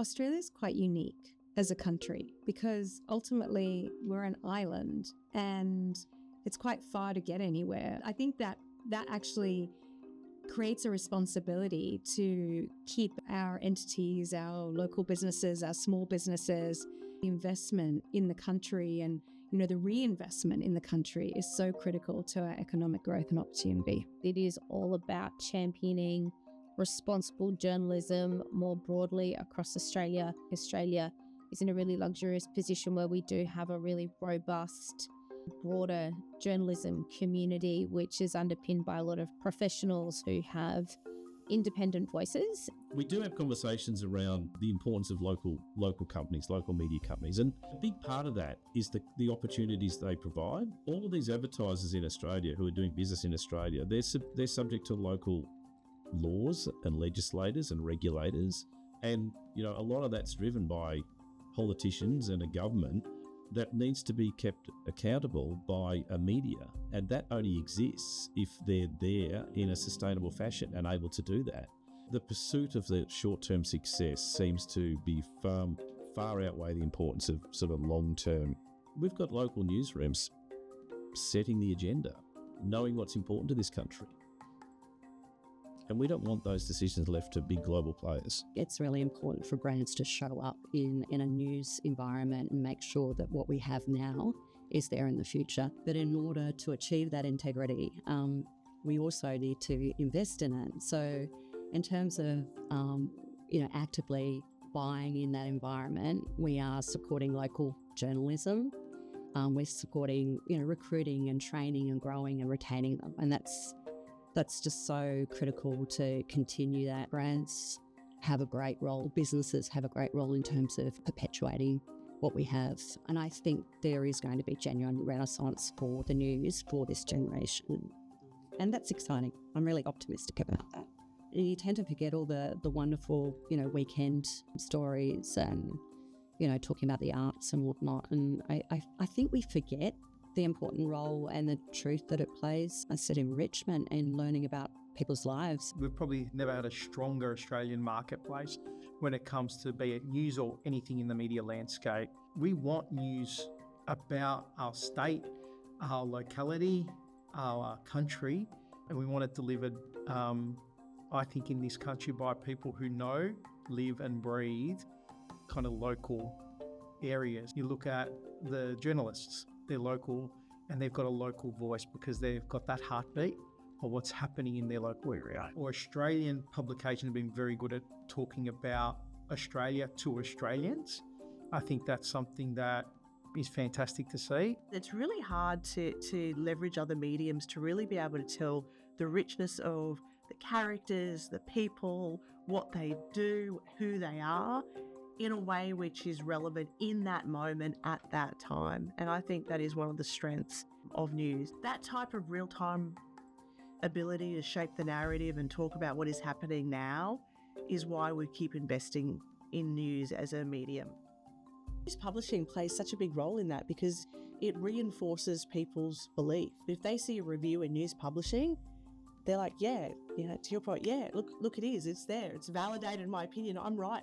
Australia's quite unique as a country because ultimately we're an island and it's quite far to get anywhere. I think that actually creates a responsibility to keep our entities, our local businesses, our small businesses, investment in the country and, the reinvestment in the country is so critical to our economic growth and opportunity. It is all about championing responsible journalism more broadly across Australia. Australia is in a really luxurious position where we do have a really robust, broader journalism community, which is underpinned by a lot of professionals who have independent voices. We do have conversations around the importance of local companies, local media companies, and a big part of that is the opportunities they provide. All of these advertisers in Australia who are doing business in Australia, they're subject to local laws and legislators and regulators, and a lot of that's driven by politicians and a government that needs to be kept accountable by a media, and that only exists if they're there in a sustainable fashion and able to do that. The pursuit of the short-term success seems to be far outweigh the importance of sort of long-term. We've got local newsrooms setting the agenda, knowing what's important to this country. And we don't want those decisions left to big global players. It's really important for brands to show up in a news environment and make sure that what we have now is there in the future. But in order to achieve that integrity, we also need to invest in it. So in terms of, actively buying in that environment, we are supporting local journalism. We're supporting, recruiting and training and growing and retaining them. And that's just so critical to continue that. Brands have a great role, businesses have a great role in terms of perpetuating what we have. And I think there is going to be genuine renaissance for the news for this generation. And that's exciting. I'm really optimistic about that. You tend to forget all the wonderful, weekend stories and, talking about the arts and whatnot. And I think we forget the important role and the truth that it plays. I said enrichment and learning about people's lives. We've probably never had a stronger Australian marketplace when it comes to be it news or anything in the media landscape. We want news about our state, our locality, our country, and we want it delivered, I think, in this country by people who know, live and breathe kind of local areas. You look at the journalists, they're local and they've got a local voice because they've got that heartbeat of what's happening in their local area. Or Australian publications have been very good at talking about Australia to Australians. I think that's something that is fantastic to see. It's really hard to leverage other mediums to really be able to tell the richness of the characters, the people, what they do, who they are, in a way which is relevant in that moment at that time. And I think that is one of the strengths of news. That type of real-time ability to shape the narrative and talk about what is happening now is why we keep investing in news as a medium. News publishing plays such a big role in that because it reinforces people's belief. If they see a review in news publishing, they're like, to your point, look, it is, it's there. It's validated my opinion. I'm right.